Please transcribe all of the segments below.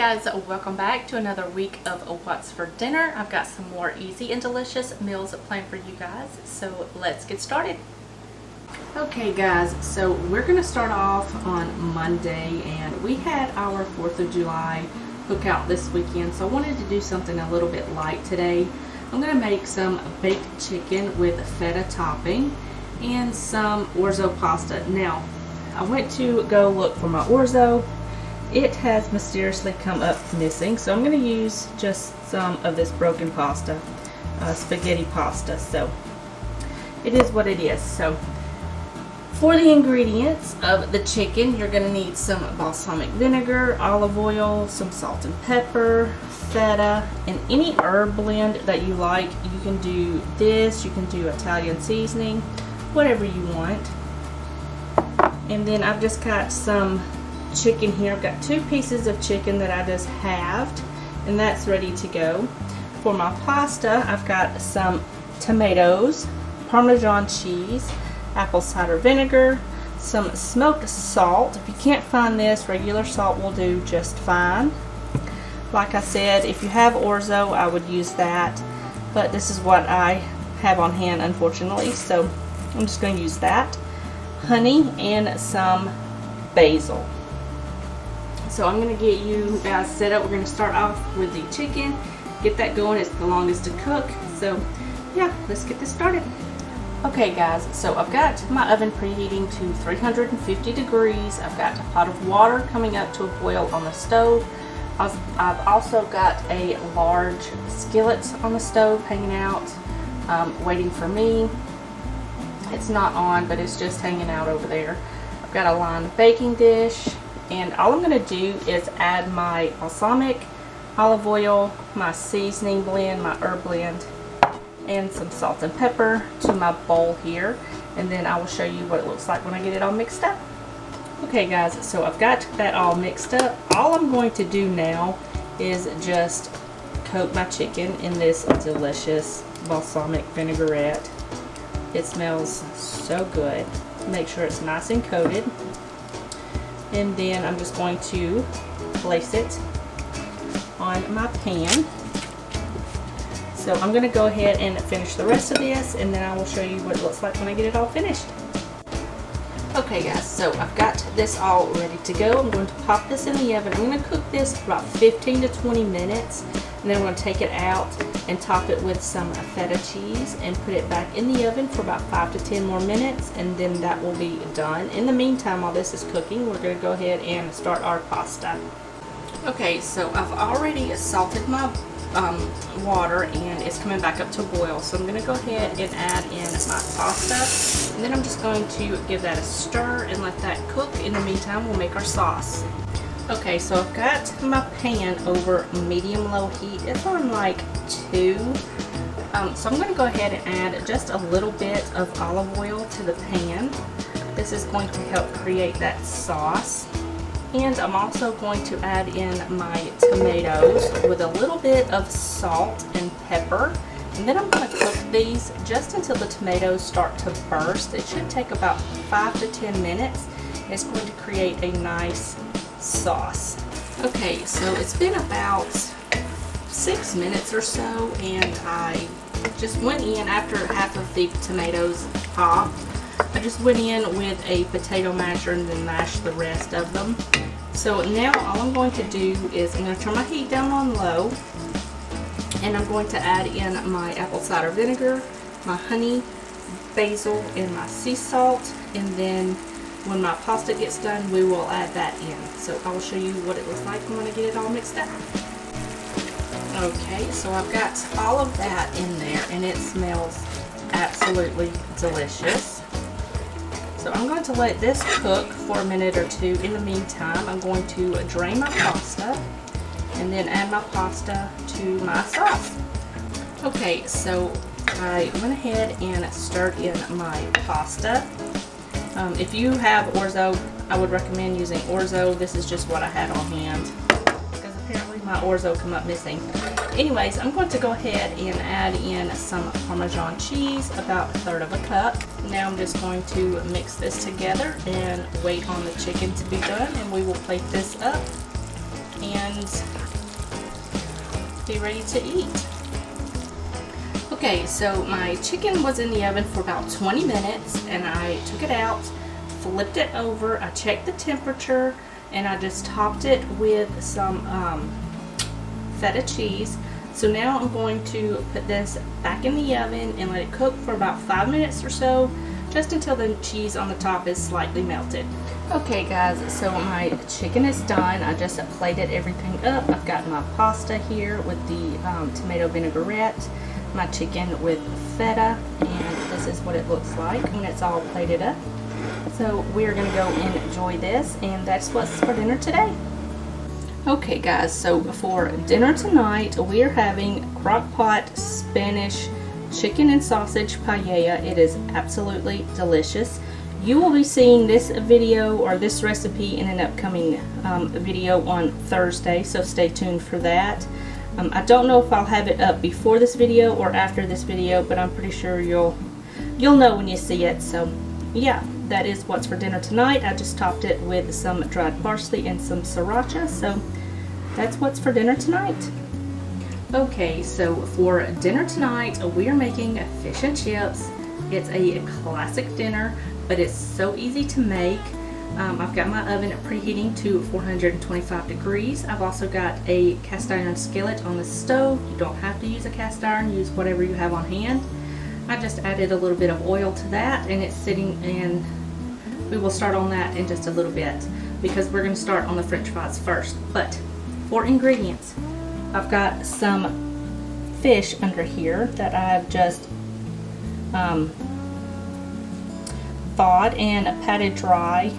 guys, welcome back to another week of What's for Dinner. I've got some more easy and delicious meals planned for you guys, so let's get started. Okay guys, so we're going to start off on Monday, and we had our 4th of July cookout this weekend, so I wanted to do something a little bit light today. I'm going to make some baked chicken with feta topping and some orzo pasta. Now, I went to go look for my orzo. It has mysteriously come up missing, so I'm going to use just some of this broken pasta, spaghetti pasta. So it is what it is. So for the ingredients of the chicken, you're going to need some balsamic vinegar, olive oil, some salt and pepper, feta, and any herb blend that you like. You can do this, you can do Italian seasoning, whatever you want. And then I've just got some chicken here. I've got 2 pieces of chicken that I just halved, and that's ready to go. For my pasta, I've got some tomatoes, Parmesan cheese, apple cider vinegar, some smoked salt. If you can't find this, regular salt will do just fine. Like I said, if you have orzo, I would use that, but this is what I have on hand, unfortunately, so I'm just going to use that. Honey and some basil. So I'm going to get you guys set up. We're going to start off with the chicken, get that going. It's the longest to cook, so yeah, let's get this started. Okay guys, so I've got my oven preheating to 350 degrees. I've got a pot of water coming up to a boil on the stove. I've also got a large skillet on the stove hanging out, waiting for me. It's not on, but it's just hanging out over there. I've got a lined baking dish, and all I'm going to do is add my balsamic, olive oil, my seasoning blend, my herb blend, and some salt and pepper to my bowl here, and then I will show you what it looks like when I get it all mixed up. Okay guys, so I've got that all mixed up. All I'm going to do now is just coat my chicken in this delicious balsamic vinaigrette. It smells so good. Make sure it's nice and coated. And then I'm just going to place it on my pan. So I'm going to go ahead and finish the rest of this, and then I will show you what it looks like when I get it all finished. Okay guys, so I've got this all ready to go. I'm going to pop this in the oven. I'm going to cook this for about 15 to 20 minutes, and then I'm going to take it out and top it with some feta cheese and put it back in the oven for about 5 to 10 more minutes, and then that will be done. In the meantime, while this is cooking, we're going to go ahead and start our pasta. Okay, so I've already salted my water, and it's coming back up to a boil, so I'm going to go ahead and add in my pasta, and then I'm just going to give that a stir and let that cook. In the meantime, we'll make our sauce. Okay, so I've got my pan over medium-low heat. It's on like 2. So I'm going to go ahead and add just a little bit of olive oil to the pan. This is going to help create that sauce. And I'm also going to add in my tomatoes with a little bit of salt and pepper. And then I'm going to cook these just until the tomatoes start to burst. It should take about 5 to 10 minutes. It's going to create a nice sauce. Okay, so it's been about 6 minutes or so, and I just went in after half of the tomatoes popped. I just went in with a potato masher and then mashed the rest of them. So now all I'm going to do is I'm going to turn my heat down on low, and I'm going to add in my apple cider vinegar, my honey, basil, and my sea salt, and then when my pasta gets done, we will add that in. So I will show you what it looks like when I get it all mixed up. Okay, so I've got all of that in there, and it smells absolutely delicious. So I'm going to let this cook for a minute or 2. In the meantime, I'm going to drain my pasta and then add my pasta to my sauce. Okay, so I went ahead and stirred in my pasta. If you have orzo, I would recommend using orzo. This is just what I had on hand, because apparently my orzo come up missing. Anyways, I'm going to go ahead and add in some Parmesan cheese, about 1/3 of a cup. Now I'm just going to mix this together and wait on the chicken to be done, and we will plate this up. and be ready to eat. Okay, so my chicken was in the oven for about 20 minutes and I took it out, flipped it over, I checked the temperature, and I just topped it with some feta cheese. So now I'm going to put this back in the oven and let it cook for about 5 minutes or so, just until the cheese on the top is slightly melted. Okay guys, so my chicken is done. I just plated everything up. I've got my pasta here with the tomato vinaigrette, my chicken with feta, and this is what it looks like when it's all plated up. So we're gonna go and enjoy this, and that's what's for dinner today. Okay guys, so for dinner tonight we are having crock-pot Spanish chicken and sausage paella. It is absolutely delicious. You will be seeing this video or this recipe in an upcoming video on Thursday, so stay tuned for that. I don't know if I'll have it up before this video or after this video, but I'm pretty sure you'll know when you see it. So yeah, that is what's for dinner tonight. I just topped it with some dried parsley and some sriracha, so that's what's for dinner tonight. Okay, so for dinner tonight we are making fish and chips. It's a classic dinner, but it's so easy to make. I've got my oven preheating to 425 degrees. I've also got a cast iron skillet on the stove. You don't have to use a cast iron, use whatever you have on hand. I just added a little bit of oil to that, and it's sitting, and we will start on that in just a little bit because we're going to start on the french fries first. But for ingredients, I've got some fish under here that I've just thawed and patted dry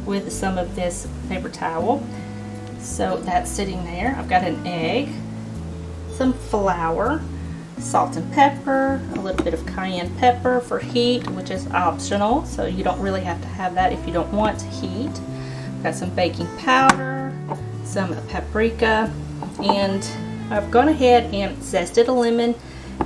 with some of this paper towel. So that's sitting there. I've got an egg, some flour, salt and pepper, a little bit of cayenne pepper for heat, which is optional, so you don't really have to have that if you don't want heat. I've got some baking powder, some paprika, and I've gone ahead and zested a lemon,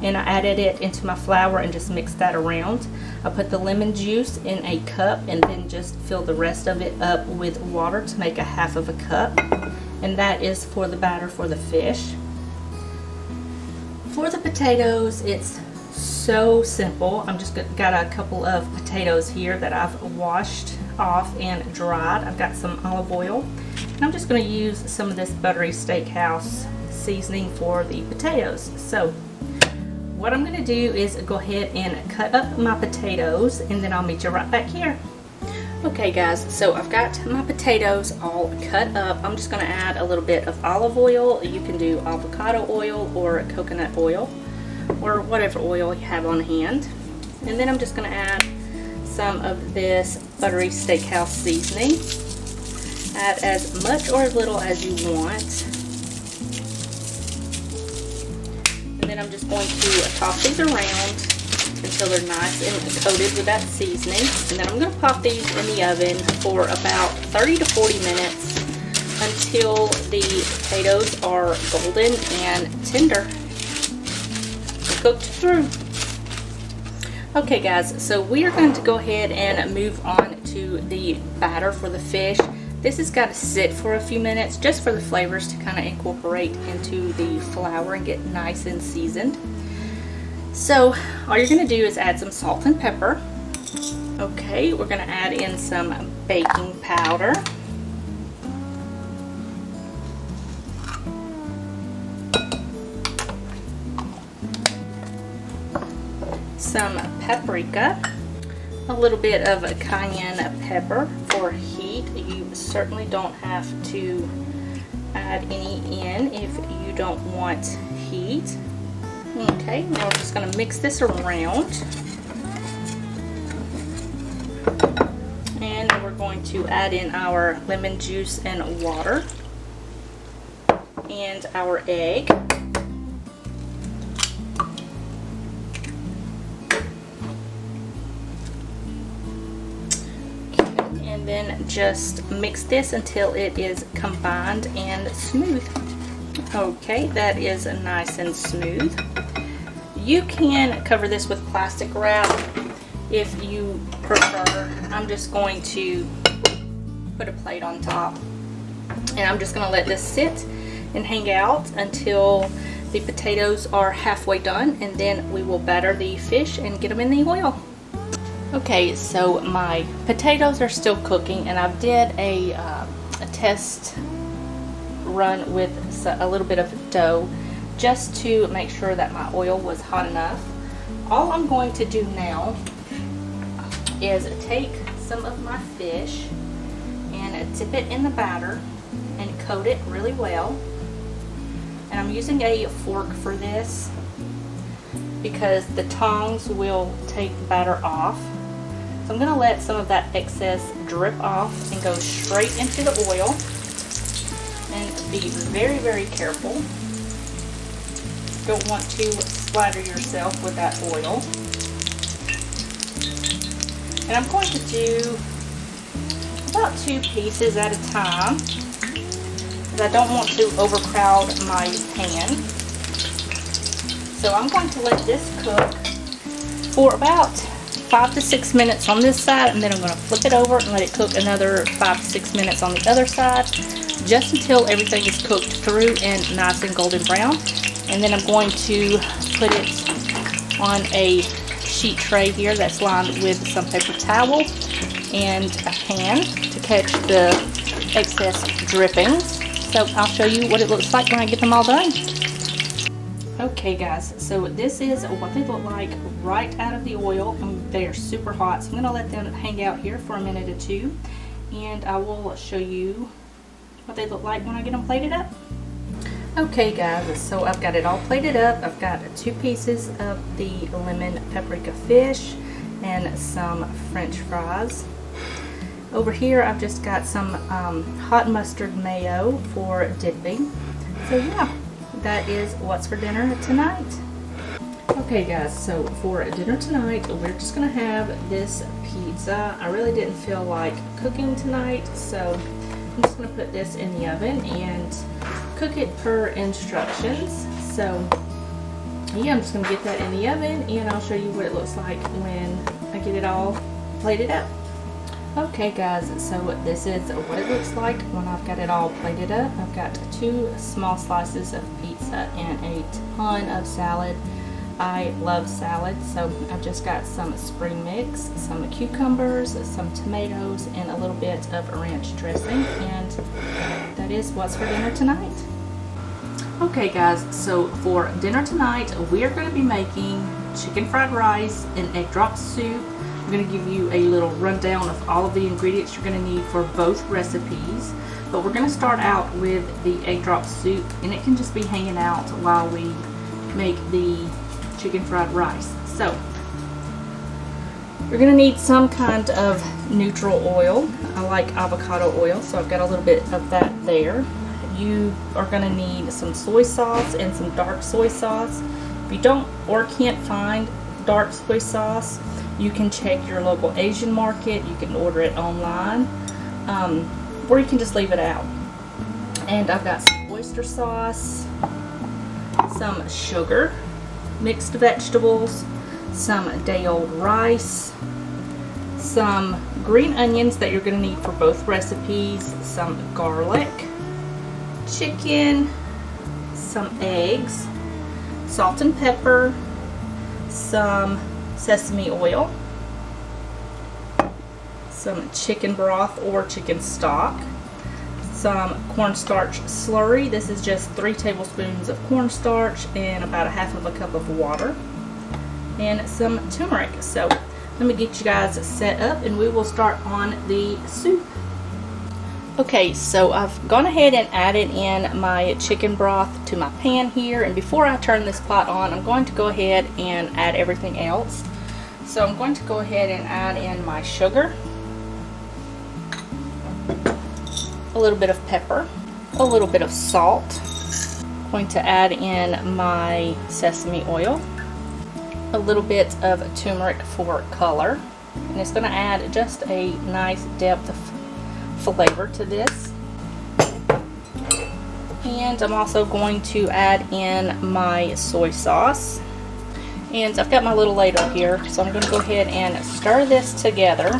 and I added it into my flour and just mixed that around. I put the lemon juice in a cup and then just fill the rest of it up with water to make a half of a cup, and that is for the batter for the fish. For the potatoes, it's so simple. I'm just got a couple of potatoes here that I've washed off and dried. I've got some olive oil, and I'm just going to use some of this buttery steakhouse seasoning for the potatoes. So what I'm going to do is go ahead and cut up my potatoes, and then I'll meet you right back here. Okay guys, so I've got my potatoes all cut up. I'm just going to add a little bit of olive oil. You can do avocado oil or coconut oil or whatever oil you have on hand. And then I'm just going to add some of this buttery steakhouse seasoning. Add as much or as little as you want. And then I'm just going to toss these around until they're nice and coated with that seasoning. And then I'm going to pop these in the oven for about 30 to 40 minutes until the potatoes are golden and tender, cooked through. Okay guys, so we are going to go ahead and move on to the batter for the fish. This has got to sit for a few minutes just for the flavors to kind of incorporate into the flour and get nice and seasoned. So all you're going to do is add some salt and pepper. Okay, we're going to add in some baking powder. Some paprika. A little bit of cayenne pepper for heat. You certainly don't have to add any in if you don't want heat. Okay, now we're just going to mix this around, and we're going to add in our lemon juice and water and our egg. Okay, and then just mix this until it is combined and smooth. Okay, that is nice and smooth. You can cover this with plastic wrap if you prefer. I'm just going to put a plate on top And I'm just gonna let this sit and hang out until the potatoes are halfway done, and then we will batter the fish and get them in the oil. Okay, so my potatoes are still cooking, and I did a test run with a little bit of dough just to make sure that my oil was hot enough. All I'm going to do now is take some of my fish and dip it in the batter and coat it really well. And I'm using a fork for this because the tongs will take the batter off. So I'm going to let some of that excess drip off and go straight into the oil. And be very, very careful. Don't want to splatter yourself with that oil. And I'm going to do about 2 pieces at a time, because I don't want to overcrowd my pan. So I'm going to let this cook for about 5 to 6 minutes on this side, and then I'm going to flip it over and let it cook another 5 to 6 minutes on the other side, just until everything is cooked through and nice and golden brown. And then I'm going to put it on a sheet tray here that's lined with some paper towel and a pan to catch the excess drippings. So I'll show you what it looks like when I get them all done. Okay guys, so this is what they look like right out of the oil, and they are super hot. So I'm going to let them hang out here for a minute or two, and I will show you what they look like when I get them plated up. Okay guys, so I've got it all plated up. I've got 2 pieces of the lemon paprika fish and some French fries. Over here I've just got some hot mustard mayo for dipping. So yeah, that is what's for dinner tonight. Okay guys, so for dinner tonight we're just gonna have this pizza. I really didn't feel like cooking tonight, so I'm just gonna put this in the oven and cook it per instructions. So yeah, I'm just gonna get that in the oven, and I'll show you what it looks like when I get it all plated up. Okay guys, so this is what it looks like when I've got it all plated up. I've got 2 small slices of pizza and a ton of salad. I love salad, so I've just got some spring mix, some cucumbers, some tomatoes, and a little bit of ranch dressing, and that is what's for dinner tonight. Okay guys, so for dinner tonight we are going to be making chicken fried rice and egg drop soup. I'm going to give you a little rundown of all of the ingredients you're going to need for both recipes, but we're going to start out with the egg drop soup, and it can just be hanging out while we make the chicken fried rice. So you're going to need some kind of neutral oil. I like avocado oil, so I've got a little bit of that there. You are going to need some soy sauce and some dark soy sauce. If you don't or can't find dark soy sauce, you can check your local Asian market. You can order it online, or you can just leave it out. And I've got some oyster sauce, some sugar, mixed vegetables, some day-old rice, some green onions that you're going to need for both recipes, some garlic, chicken, some eggs, salt and pepper, some sesame oil, some chicken broth or chicken stock, some cornstarch slurry. This is just 3 tablespoons of cornstarch and about 1/2 cup of water, and some turmeric. So let me get you guys set up and we will start on the soup. Okay, so I've gone ahead and added in my chicken broth to my pan here, and before I turn this pot on, I'm going to go ahead and add everything else. So I'm going to go ahead and add in my sugar, a little bit of pepper, a little bit of salt. I'm going to add in my sesame oil, a little bit of turmeric for color, and it's going to add just a nice depth of flavor to this. And I'm also going to add in my soy sauce, and I've got my little ladle here, so I'm going to go ahead and stir this together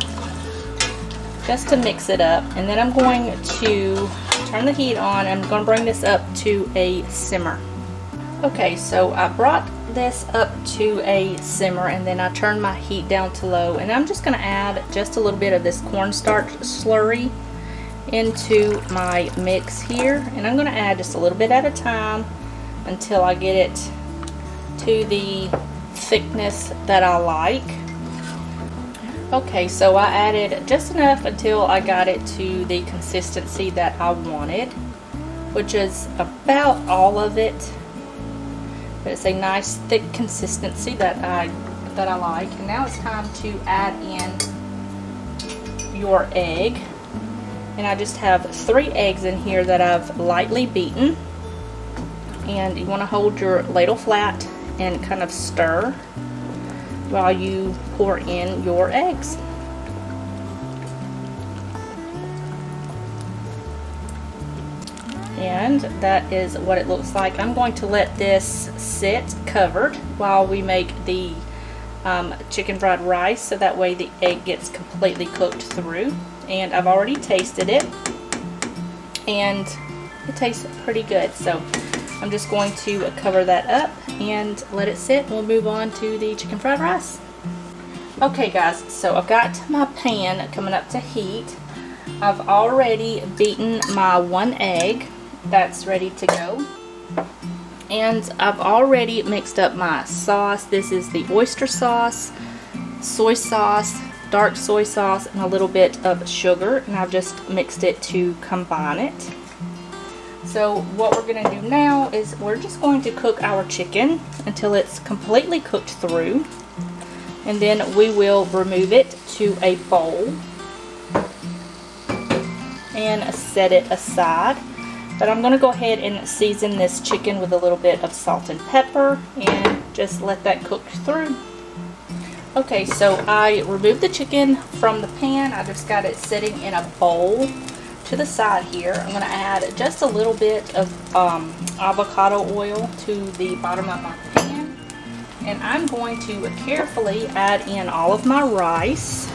just to mix it up, and then I'm going to turn the heat on. I'm going to bring this up to a simmer. Okay, so I brought this up to a simmer, and then I turned my heat down to low, and I'm just going to add just a little bit of this cornstarch slurry into my mix here, and I'm going to add just a little bit at a time until I get it to the thickness that I like. Okay, so I added just enough until I got it to the consistency that I wanted, which is about all of it. But it's a nice thick consistency that I like. And now it's time to add in your egg. And I just have 3 eggs in here that I've lightly beaten. And you want to hold your ladle flat and kind of stir while you pour in your eggs. And that is what it looks like. I'm going to let this sit covered while we make the chicken fried rice, so that way the egg gets completely cooked through. And I've already tasted it, and it tastes pretty good. So I'm just going to cover that up and let it sit. We'll move on to the chicken fried rice. Okay guys, so I've got my pan coming up to heat. I've already beaten my 1 egg. That's ready to go. And I've already mixed up my sauce. This is the oyster sauce, soy sauce, dark soy sauce, and a little bit of sugar, and I've just mixed it to combine it. So what we're going to do now is we're just going to cook our chicken until it's completely cooked through, and then we will remove it to a bowl and set it aside. But I'm going to go ahead and season this chicken with a little bit of salt and pepper and just let that cook through. Okay, so I removed the chicken from the pan. I just got it sitting in a bowl to the side here. I'm going to add just a little bit of avocado oil to the bottom of my pan. And I'm going to carefully add in all of my rice.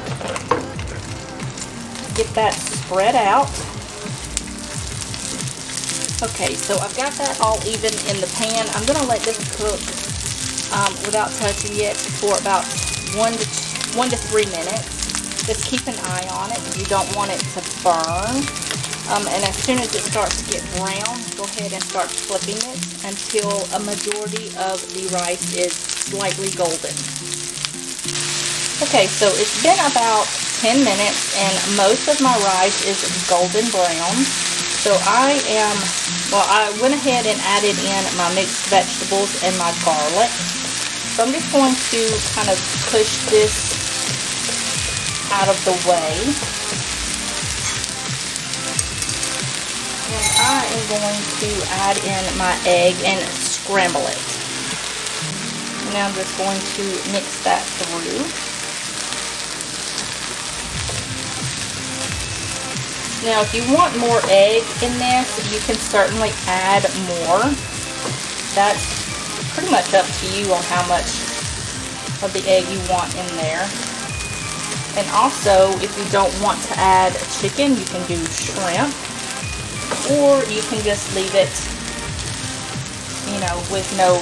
Get that spread out. Okay, so I've got that all even in the pan. I'm going to let this cook without touching it for about 1 to 3 minutes. Just keep an eye on it. You don't want it to burn. And as soon as it starts to get brown, go ahead and start flipping it until a majority of the rice is slightly golden. Okay, so it's been about 10 minutes and most of my rice is golden brown. So I went ahead and added in my mixed vegetables and my garlic. So I'm just going to kind of push this out of the way. And I am going to add in my egg and scramble it. Now I'm just going to mix that through. Now, if you want more egg in this, you can certainly add more. That's pretty much up to you on how much of the egg you want in there. And also, if you don't want to add chicken, you can do shrimp. Or you can just leave it, you know, with no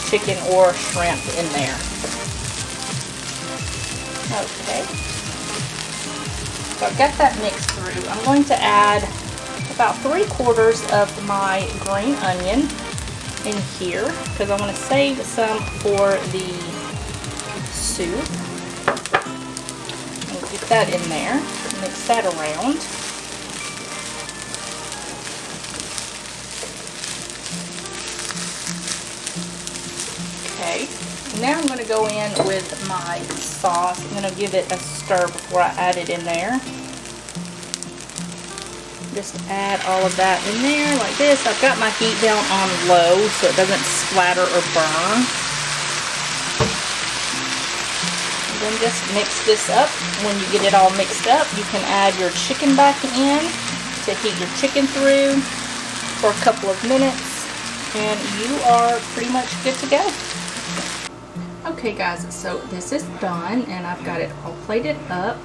chicken or shrimp in there. Okay. So I've got that mixed through. I'm going to add about 3/4 of my green onion in here because I want to save some for the soup. I'll get that in there. Mix that around. Okay. Now I'm going to go in with my sauce. I'm going to give it a stir before I add it in there. Just add all of that in there like this. I've got my heat down on low so it doesn't splatter or burn. And then just mix this up. When you get it all mixed up, you can add your chicken back in to heat your chicken through for a couple of minutes, and you are pretty much good to go. Okay guys, so this is done and I've got it all plated up.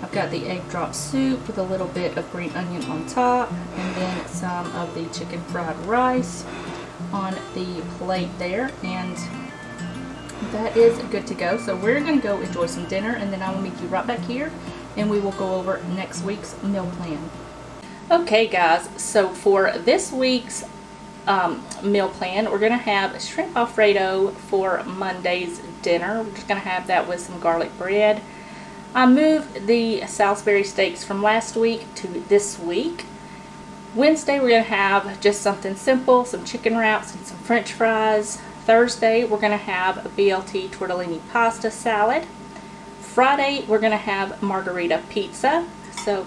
I've got the egg drop soup with a little bit of green onion on top, and then some of the chicken fried rice on the plate there, and that is good to go. So we're going to go enjoy some dinner, and then I will meet you right back here and we will go over next week's meal plan. Okay guys, so for this week's meal plan, we're going to have shrimp Alfredo for Monday's dinner. We're just going to have that with some garlic bread. I moved the Salisbury steaks from last week to this week. Wednesday we're going to have just something simple, some chicken wraps and some french fries. Thursday we're going to have a BLT tortellini pasta salad. Friday we're going to have margarita pizza. So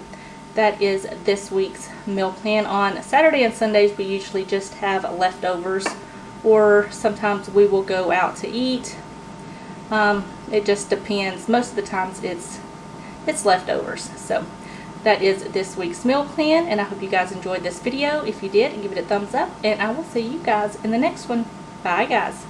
that is this week's meal plan. On Saturday and Sundays we usually just have leftovers, or sometimes we will go out to eat. It just depends. Most of the times it's leftovers. So that is this week's meal plan, and I hope you guys enjoyed this video. If you did, give it a thumbs up, and I will see you guys in the next one. Bye guys.